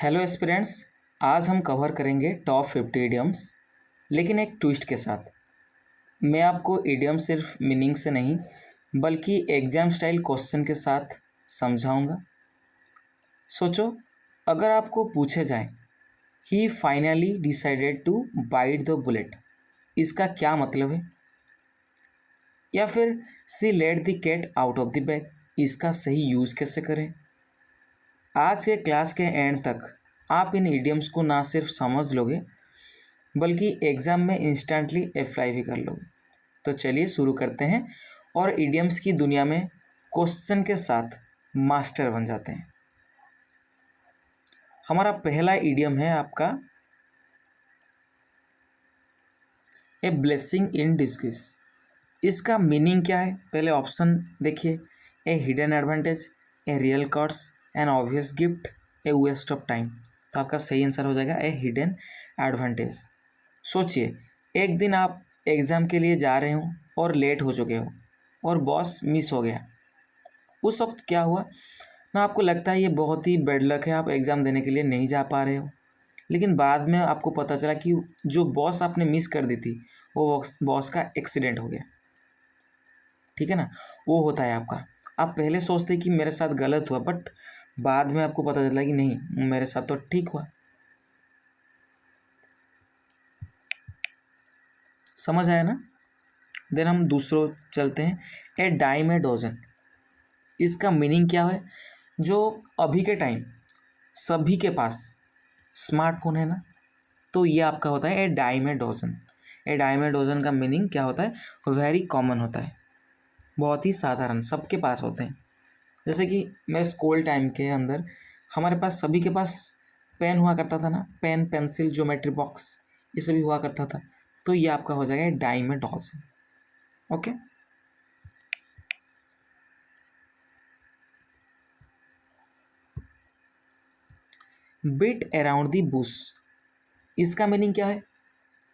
Hello aspirants. आज हम cover करेंगे टॉप 50 इडियम्स, लेकिन एक ट्विस्ट के साथ। मैं आपको इडियम सिर्फ मीनिंग से नहीं बल्कि एग्जाम स्टाइल क्वेश्चन के साथ समझाऊंगा। सोचो, अगर आपको पूछे जाए he finally decided to bite the bullet, इसका क्या मतलब है? या फिर see let the cat out of the bag, इसका सही यूज़ कैसे करें? आज के क्लास के एंड तक आप इन इडियम्स को ना सिर्फ समझ लोगे बल्कि एग्ज़ाम में इंस्टेंटली अप्लाई भी कर लोगे। तो चलिए शुरू करते हैं और इडियम्स की दुनिया में क्वेश्चन के साथ मास्टर बन जाते हैं। हमारा पहला इडियम है आपका ए ब्लेसिंग इन डिस्गिस। इसका मीनिंग क्या है? पहले ऑप्शन देखिए। A hidden advantage, a real cost, an obvious gift, a waste of time. तो आपका सही आंसर हो जाएगा ए हिडन एडवांटेज। सोचिए, एक दिन आप एग्ज़ाम के लिए जा रहे हो और लेट हो चुके हो और बॉस मिस हो गया। उस वक्त क्या हुआ ना, आपको लगता है ये बहुत ही बैड लक है, आप एग्ज़ाम देने के लिए नहीं जा पा रहे हो। लेकिन बाद में आपको पता चला कि जो बॉस आपने मिस कर दी थी वो बॉस का एक्सीडेंट हो गया। ठीक है ना, वो होता है आपका। आप पहले सोचते कि मेरे साथ गलत हुआ, बट बाद में आपको पता चला कि नहीं, मेरे साथ तो ठीक हुआ। समझ आया ना? देन हम दूसरों चलते हैं। ए डाइम ए डोजन। इसका मीनिंग क्या है? जो अभी के टाइम सभी के पास स्मार्टफोन है ना, तो ये आपका होता है a dime a dozen. A dime a dozen का मीनिंग क्या होता है? वेरी कॉमन होता है, बहुत ही साधारण, सबके पास होते हैं। जैसे कि मैं स्कूल टाइम के अंदर हमारे पास सभी के पास पेन हुआ करता था ना, पेन, पेंसिल, ज्योमेट्री बॉक्स, ये सभी हुआ करता था। तो ये आपका हो जाएगा dime a dozen. Okay. Beat around the bush. इसका मीनिंग क्या है?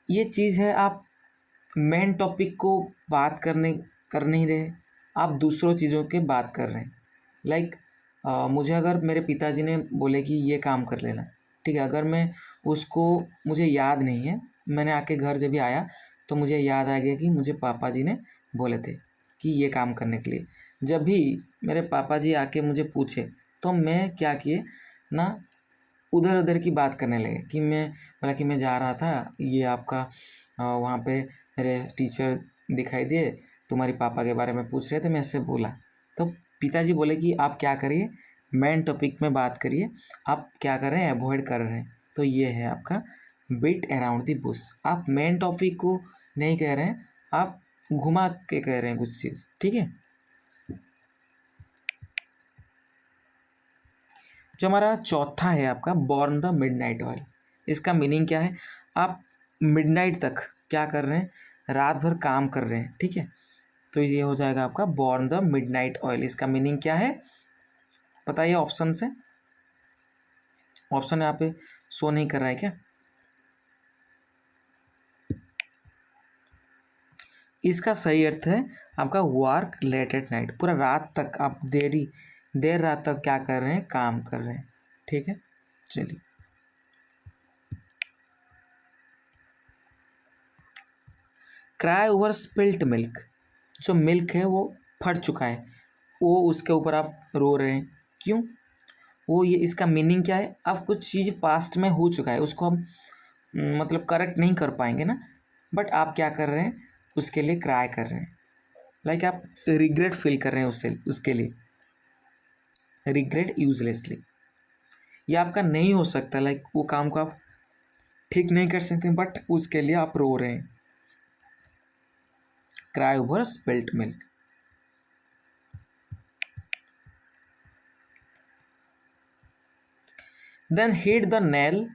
ये चीज़ है, आप मेन टॉपिक को बात कर नहीं रहे, आप दूसरों चीज़ों के बात कर रहे हैं। लाइक मुझे अगर मेरे पिताजी ने बोले कि ये काम कर लेना, ठीक है, अगर मैं उसको, मुझे याद नहीं है, मैंने आके घर जब भी आया तो मुझे याद आ गया कि मुझे पापा जी ने बोले थे कि ये काम करने के लिए। जब भी मेरे पापा जी आके मुझे पूछे तो मैं क्या किए ना, उधर उधर की बात करने लगे कि मैं बोला कि मैं जा रहा था, ये आपका वहाँ पे मेरे टीचर दिखाई दिए, तुम्हारे पापा के बारे में पूछ रहे थे, मैं इससे बोला। तो पिताजी बोले कि आप क्या करिए, मेन टॉपिक में बात करिए, आप क्या कर रहे हैं, अवॉइड कर रहे हैं। तो ये है आपका बीट अराउंड द बुश। आप मेन टॉपिक को नहीं कह रहे हैं, आप घुमा के कह रहे हैं कुछ चीज़। ठीक है। जो हमारा चौथा है आपका बॉर्न द मिडनाइट ऑयल। इसका मीनिंग क्या है? आप मिडनाइट तक क्या कर रहे हैं? रात भर काम कर रहे हैं। ठीक है, तो ये हो जाएगा आपका बॉर्न द मिडनाइट ऑयल। इसका मीनिंग क्या है बताइए ऑप्शन से। ऑप्शन यहाँ पे शो नहीं कर रहा है क्या? इसका सही अर्थ है आपका वर्क लेट एट नाइट। पूरा रात तक आप देर रात तक क्या कर रहे हैं? काम कर रहे हैं। ठीक है, चलिए। Cry over spilt milk. जो मिल्क है वो फट चुका है, वो उसके ऊपर आप रो रहे हैं, क्यों? वो ये इसका मीनिंग क्या है? अब कुछ चीज़ पास्ट में हो चुका है, उसको हम मतलब करेक्ट नहीं कर पाएंगे ना, बट आप क्या कर रहे हैं? उसके लिए क्राई कर रहे हैं। लाइक आप रिग्रेट फील कर रहे हैं उससे, उसके लिए। Regret uselessly. ये आपका नहीं हो सकता, लाइक वो काम को आप ठीक नहीं कर सकते, बट उसके लिए आप रो रहे हैं। Cry over spilt milk. Then hit the nail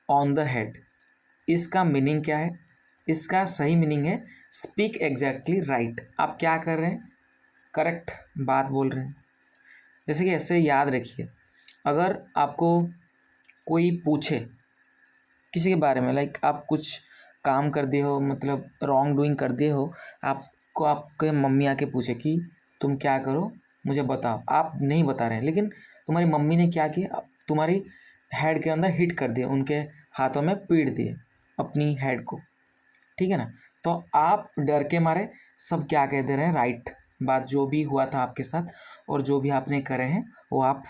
on the head. इसका मीनिंग क्या है? इसका सही मीनिंग है स्पीक एग्जैक्टली राइट। आप क्या कर रहे हैं? करेक्ट बात बोल रहे हैं। जैसे कि ऐसे याद रखिए, अगर आपको कोई पूछे किसी के बारे में, लाइक आप कुछ काम कर दिए हो, मतलब रॉन्ग डूइंग कर दिए हो, आपको आपके मम्मी आके पूछे कि तुम क्या करो मुझे बताओ, आप नहीं बता रहे हैं, लेकिन तुम्हारी मम्मी ने क्या किया, तुम्हारी हेड के अंदर हिट कर दिए, उनके हाथों में पीट दिए अपनी हेड को, ठीक है ना। तो आप डर के मारे सब क्या कह दे रहे हैं, राइट बात, जो भी हुआ था आपके साथ और जो भी आपने करे हैं वो आप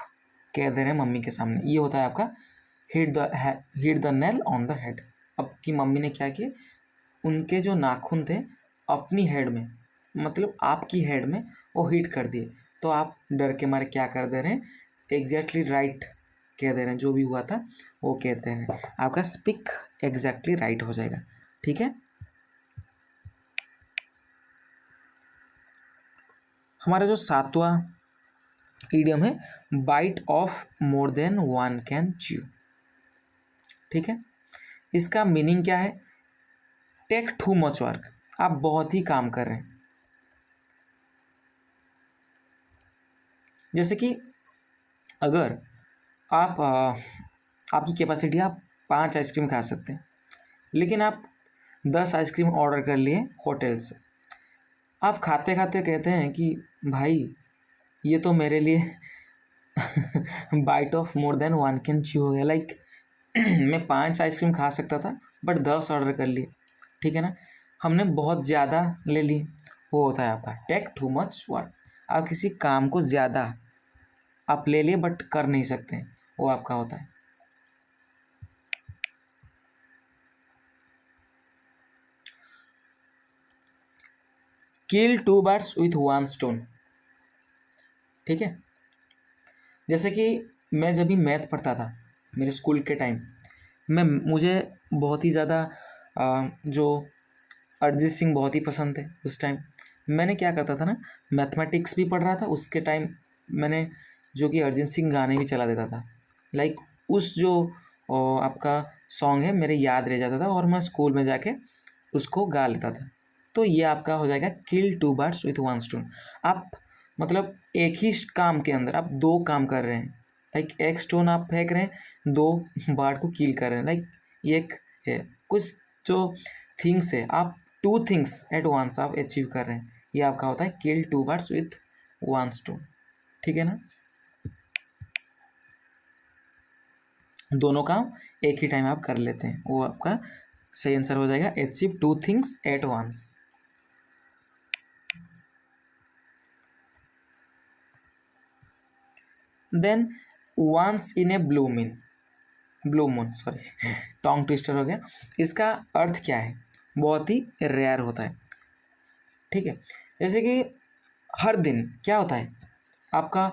कह दे रहे हैं मम्मी के सामने। ये होता है आपका hit the nail on the head. अब की मम्मी ने क्या किया, उनके जो नाखून थे अपनी हेड में, मतलब आपकी हेड में वो हिट कर दिए। तो आप डर के मारे क्या कर दे रहे हैं, एग्जैक्टली राइट कह दे रहे हैं, जो भी हुआ था वो कहते हैं। आपका स्पीक एग्जैक्टली राइट हो जाएगा, ठीक है। हमारा जो सातवां ईडियम है, bite off more than one can chew, ठीक है। इसका मीनिंग क्या है, टेक टू मच वर्क, आप बहुत ही काम कर रहे हैं। जैसे कि अगर आप आपकी कैपेसिटी, आप 5 आइसक्रीम खा सकते हैं, लेकिन आप 10 आइसक्रीम ऑर्डर कर लिए होटल से। आप खाते खाते कहते हैं कि भाई ये तो मेरे लिए bite off more than one can chew हो गया, लाइक मैं 5 आइसक्रीम खा सकता था बट 10 ऑर्डर कर लिए, ठीक है ना। हमने बहुत ज़्यादा ले ली, वो होता है आपका टेक टू मच वर्क। आप किसी काम को ज़्यादा आप ले लिए बट कर नहीं सकते, वो आपका होता है। किल 2 बर्ड्स विथ 1 स्टोन, ठीक है। जैसे कि मैं जब भी मैथ पढ़ता था मेरे स्कूल के टाइम, मुझे बहुत ही ज़्यादा जो अरिजीत सिंह बहुत ही पसंद थे उस टाइम। मैंने क्या करता था ना, मैथमेटिक्स भी पढ़ रहा था उसके टाइम, मैंने जो कि अरिजीत सिंह गाने भी चला देता था, लाइक उस जो आपका सॉन्ग है मेरे याद रह जाता था और मैं स्कूल में जाके उसको गा लेता था। तो ये आपका हो जाएगा किल 2 बर्ड्स विथ 1 स्टोन। आप मतलब एक ही काम के अंदर आप 2 काम कर रहे हैं, लाइक एक स्टोन आप फेंक रहे हैं, 2 बर्ड को किल कर रहे हैं, लाइक ये एक है कुछ जो थिंग्स है, आप 2 थिंग्स एट वंस आप अचीव कर रहे हैं। ये आपका होता है किल 2 बर्ड्स विथ 1 स्टोन, ठीक है ना। दोनों काम एक ही टाइम आप कर लेते हैं, वो आपका सही आंसर हो जाएगा, achieve 2 things at once. Then once in a blue moon sorry tongue twister हो गया। इसका अर्थ क्या है, बहुत ही रेयर होता है, ठीक है। जैसे कि हर दिन क्या होता है आपका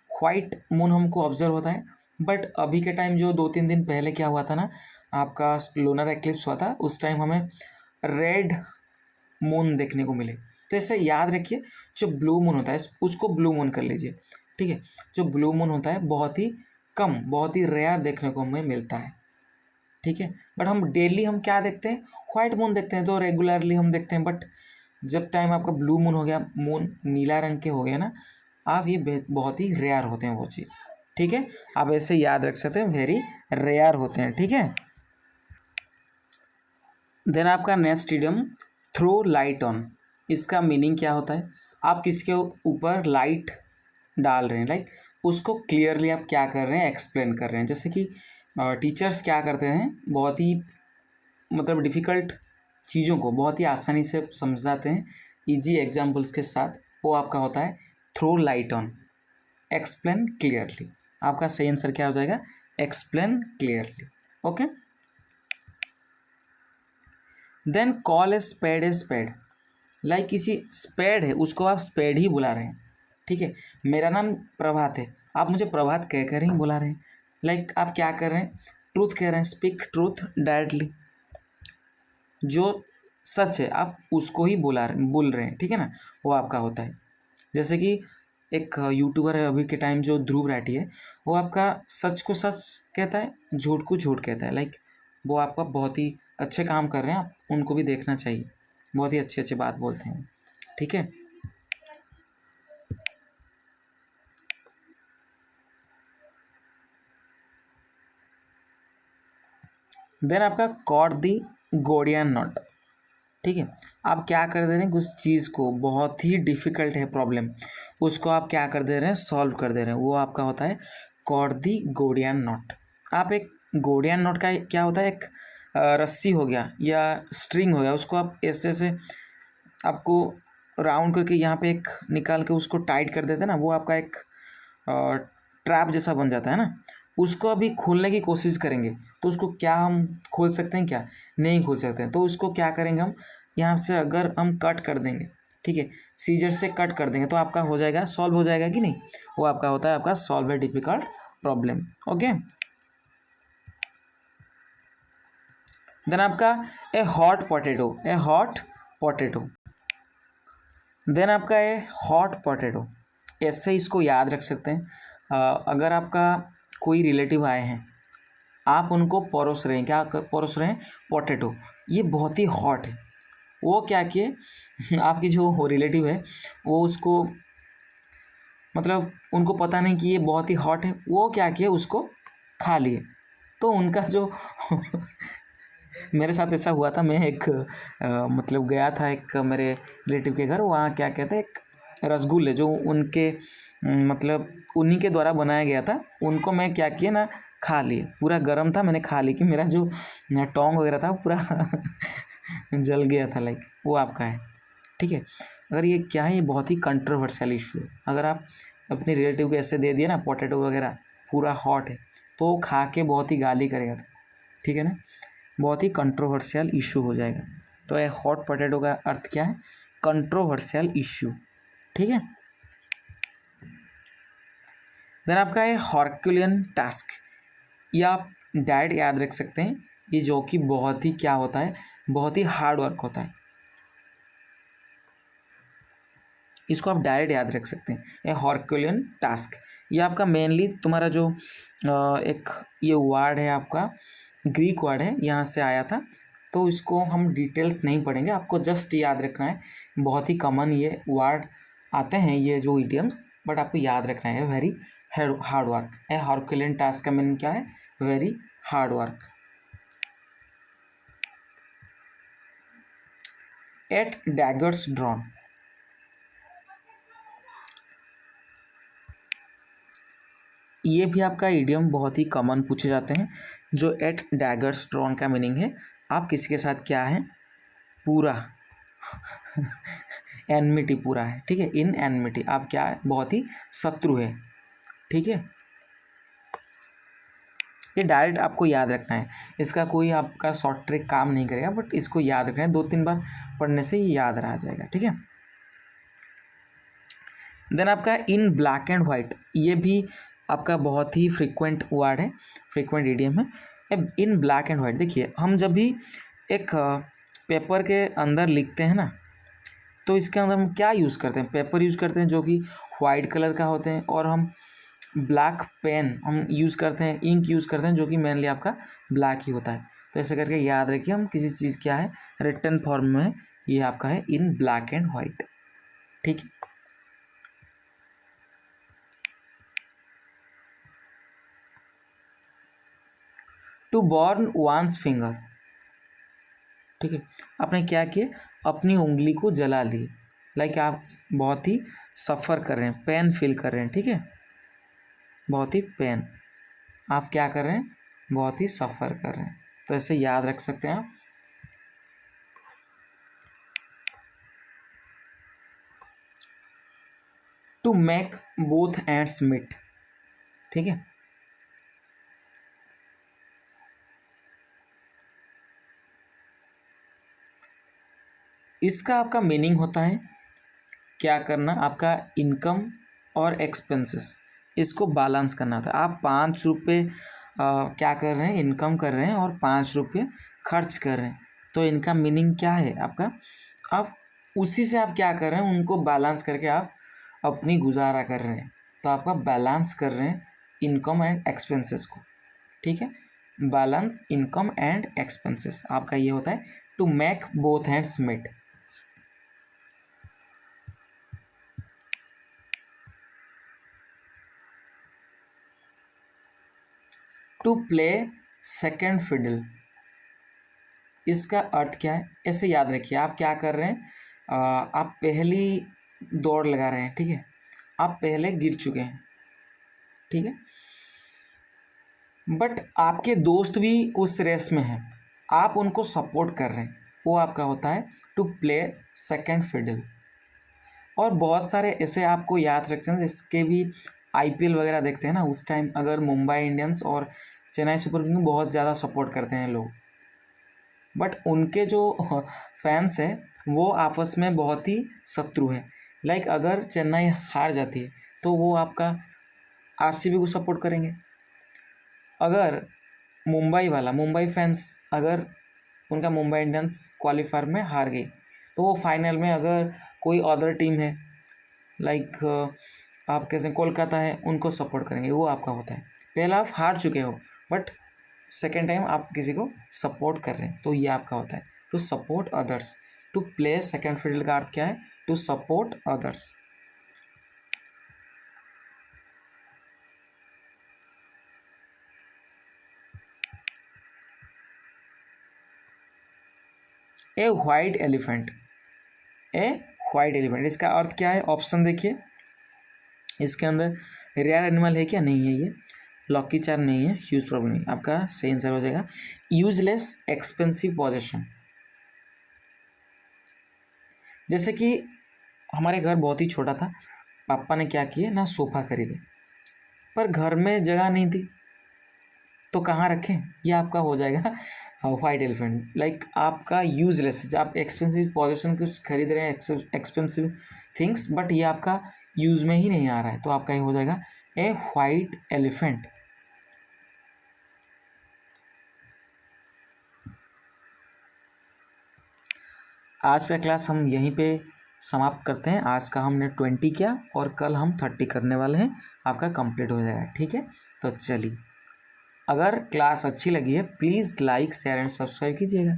वाइट मून हमको ऑब्जर्व होता है, बट अभी के टाइम जो 2-3 दिन पहले क्या हुआ था ना, आपका लूनर एक्लिप्स हुआ था, उस टाइम हमें रेड मून देखने को मिले। तो ऐसे याद रखिए, जो ब्लू मून होता है उसको ब्लू मून कर लीजिए, ठीक है। जो ब्लू मून होता है बहुत ही कम, बहुत ही रेयर देखने को हमें मिलता है, ठीक है। बट हम डेली हम क्या देखते हैं, वाइट मून देखते हैं, तो रेगुलरली हम देखते हैं। बट जब टाइम आपका ब्लू मून हो गया, मून नीला रंग के हो गया ना, आप ये बहुत ही रेयर होते हैं वो चीज़, ठीक है। आप ऐसे याद रख सकते हैं, वेरी रेयर होते हैं, ठीक है। देन आपका next idiom, throw light on. इसका मीनिंग क्या होता है, आप किसी के ऊपर लाइट डाल रहे हैं, लाइक उसको क्लियरली आप क्या कर रहे हैं, एक्सप्लेन कर रहे हैं। जैसे कि टीचर्स क्या करते हैं, बहुत ही मतलब डिफ़िकल्ट चीज़ों को बहुत ही आसानी से समझाते हैं इजी एग्जाम्पल्स के साथ, वो आपका होता है throw light on, explain clearly. आपका सही आंसर क्या हो जाएगा, explain clearly, okay. Then call a spade, like किसी स्पेड है उसको आप स्पेड ही बुला रहे हैं, ठीक है। मेरा नाम प्रभात है, आप मुझे प्रभात कह कर ही बुला रहे हैं, लाइक आप क्या कर रहे हैं, ट्रूथ कह रहे हैं, स्पीक ट्रूथ डायरेक्टली, जो सच है आप उसको ही बोल रहे हैं, ठीक है ना, वो आपका होता है। जैसे कि एक यूट्यूबर है अभी के टाइम जो ध्रुव राठी है, वो आपका सच को सच कहता है, झूठ को झूठ कहता है, लाइक वो आपका बहुत ही अच्छे काम कर रहे हैं, आप उनको भी देखना चाहिए, बहुत ही अच्छे अच्छे बात बोलते हैं, ठीक है। देन आपका कॉट दी गोडियन नॉट, ठीक है। आप क्या कर दे रहे हैं, कुछ चीज़ को बहुत ही डिफ़िकल्ट है प्रॉब्लम, उसको आप क्या कर दे रहे हैं, सॉल्व कर दे रहे हैं, वो आपका होता है कॉट दी गोडियन नॉट। आप एक गोल्डियन नॉट का क्या होता है, एक रस्सी हो गया या स्ट्रिंग हो गया, उसको आप ऐसे से आपको राउंड करके यहाँ पे एक निकाल के उसको टाइट कर देते हैं ना, वो आपका एक ट्रैप जैसा बन जाता है ना। उसको अभी खोलने की कोशिश करेंगे तो उसको क्या हम खोल सकते हैं, क्या नहीं खोल सकते हैं। तो उसको क्या करेंगे हम, यहाँ से अगर हम कट कर देंगे, ठीक है, सीजर से कट कर देंगे तो आपका हो जाएगा, सॉल्व हो जाएगा कि नहीं। वो आपका होता है आपका solve a difficult problem. Okay, then आपका a hot potato, a hot potato. Then आपका ए हॉट पोटैटो, ऐसे इसको याद रख सकते हैं। अगर आपका कोई रिलेटिव आए हैं, आप उनको परोस रहे हैं, क्या परोस रहे हैं, पोटैटो, ये बहुत ही हॉट है। वो क्या किए आपकी जो रिलेटिव है वो उसको, मतलब उनको पता नहीं कि ये बहुत ही हॉट है, वो क्या किए उसको खा लिए। तो उनका जो मेरे साथ ऐसा हुआ था, मैं एक मतलब गया था एक मेरे रिलेटिव के घर, वहाँ क्या कहते हैं, एक रसगुल्ले जो उनके मतलब उन्हीं के द्वारा बनाया गया था, उनको मैं क्या किया ना, खा लिए। पूरा गर्म था, मैंने खा ली कि मेरा जो टोंग वगैरह था वो पूरा जल गया था, लाइक वो आपका है। ठीक है, अगर ये क्या है, ये बहुत ही कंट्रोवर्शियल इशू है। अगर आप अपने रिलेटिव को ऐसे दे दिए ना पोटैटो वगैरह पूरा हॉट है, तो वो खा के बहुत ही गाली करेगा। ठीक है ना, बहुत ही कंट्रोवर्शियल इशू हो जाएगा। तो ये हॉट पोटैटो का अर्थ क्या है, कंट्रोवर्शियल इशू। ठीक है, देन आपका है हॉर्क्यूलियन टास्क, या आप डायरेक्ट याद रख सकते हैं, ये जो कि बहुत ही क्या होता है, बहुत ही हार्ड वर्क होता है। इसको आप डायरेक्ट याद रख सकते हैं, ये हॉर्क्यूलियन टास्क। ये आपका मेनली तुम्हारा जो एक ये वर्ड है आपका ग्रीक वर्ड है, यहाँ से आया था। तो इसको हम डिटेल्स नहीं पढ़ेंगे, आपको जस्ट याद रखना है। बहुत ही कॉमन ये वर्ड आते हैं ये जो इडियम्स, बट आपको याद रखना है very hard work. A herculean task का मीनिंग क्या है, very hard work. At daggers drawn, ये भी आपका इडियम बहुत ही कॉमन पूछे जाते हैं। जो एट डैगर्स ड्रॉन का मीनिंग है, आप किसी के साथ क्या है, पूरा एनमिटी पूरा है। ठीक है, इन एनमिटी आप क्या है, बहुत ही शत्रु है। ठीक है, ये डायरेक्ट आपको याद रखना है, इसका कोई आपका शॉर्ट ट्रिक काम नहीं करेगा, बट इसको याद रखना है, 2-3 बार पढ़ने से ये याद रह जाएगा। ठीक है, देन आपका इन ब्लैक एंड वाइट, ये भी आपका बहुत ही फ्रीक्वेंट वर्ड है, फ्रीक्वेंट इडियम है। अब इन ब्लैक एंड वाइट, देखिए हम जब भी एक पेपर के अंदर लिखते हैं ना, तो इसके अंदर हम क्या यूज़ करते हैं, पेपर यूज़ करते हैं जो कि वाइट कलर का होते हैं, और हम ब्लैक पेन हम यूज़ करते हैं, इंक यूज़ करते हैं जो कि मेनली आपका ब्लैक ही होता है। तो ऐसे करके याद रखिए, हम किसी चीज़ क्या है रिटन फॉर्म में, ये आपका है इन ब्लैक एंड वाइट। ठीक है, टू बर्न वंस फिंगर। ठीक है, आपने क्या किया, अपनी उंगली को जला ली, लाइक आप बहुत ही सफ़र कर रहे हैं, पेन फील कर रहे हैं। ठीक है, बहुत ही पेन, आप क्या कर रहे हैं, बहुत ही सफ़र कर रहे हैं। तो ऐसे याद रख सकते हैं आप। To make both ends meet. ठीक है, इसका आपका मीनिंग होता है क्या करना, आपका इनकम और एक्सपेंसेस, इसको बैलेंस करना था। आप 5 रुपये क्या कर रहे हैं, इनकम कर रहे हैं, और 5 रुपये खर्च कर रहे हैं। तो इनका मीनिंग क्या है आपका, आप उसी से आप क्या कर रहे हैं, उनको बैलेंस करके आप अपनी गुजारा कर रहे हैं। तो आपका बैलेंस कर रहे हैं इनकम एंड एक्सपेंसेस को। ठीक है, बैलेंस इनकम एंड एक्सपेंसेस आपका ये होता है, to make both hands meet. To play second fiddle, इसका अर्थ क्या है, ऐसे याद रखिए। आप क्या कर रहे हैं, आप पहली दौड़ लगा रहे हैं। ठीक है, आप पहले गिर चुके हैं। ठीक है, बट आपके दोस्त भी उस रेस में हैं, आप उनको सपोर्ट कर रहे हैं, वो आपका होता है टू प्ले सेकंड फिडल। और बहुत सारे ऐसे आपको याद रखते हैं जिसके भी आईपीएल वगैरह देखते हैं ना, उस टाइम अगर मुंबई इंडियंस और चेन्नई सुपर किंग बहुत ज़्यादा सपोर्ट करते हैं लोग, बट उनके जो फैंस हैं वो आपस में बहुत ही शत्रु है। लाइक अगर चेन्नई हार जाती है तो वो आपका आरसीबी को सपोर्ट करेंगे। अगर मुंबई फैंस अगर उनका मुंबई इंडियंस क्वालिफायर में हार गई तो वो फाइनल में अगर कोई अदर टीम है लाइक आप कैसे कोलकाता है उनको सपोर्ट करेंगे। वो आपका होता है, पहला आप हार चुके हो बट सेकेंड टाइम आप किसी को सपोर्ट कर रहे हैं, तो ये आपका होता है to support others. To play second fiddle का अर्थ क्या है? To support others. A white elephant, a white elephant इसका अर्थ क्या है? ऑप्शन देखिए, इसके अंदर रेयर एनिमल है क्या? नहीं है, ये लॉकी चार्म नहीं है, ह्यूज प्रॉब्लम नहीं। आपका सही आंसर हो जाएगा यूजलेस एक्सपेंसिव पॉजेशन। जैसे कि हमारे घर बहुत ही छोटा था, पापा ने क्या किए ना, सोफ़ा खरीदे, पर घर में जगह नहीं थी तो कहाँ रखें? ये आपका हो जाएगा वाइट एलिफेंट। लाइक आपका यूजलेस, जब आप एक्सपेंसिव पॉजिशन कुछ खरीद रहे हैं, एक्सपेंसिव थिंग्स, बट ये आपका यूज़ में ही नहीं आ रहा है, तो आपका ये हो जाएगा ए वाइट एलिफेंट। आज का क्लास हम यहीं पे समाप्त करते हैं। आज का हमने 20 किया और कल हम 30 करने वाले हैं, आपका कंप्लीट हो जाएगा। ठीक है, तो चलिए, अगर क्लास अच्छी लगी है please like share and subscribe कीजिएगा।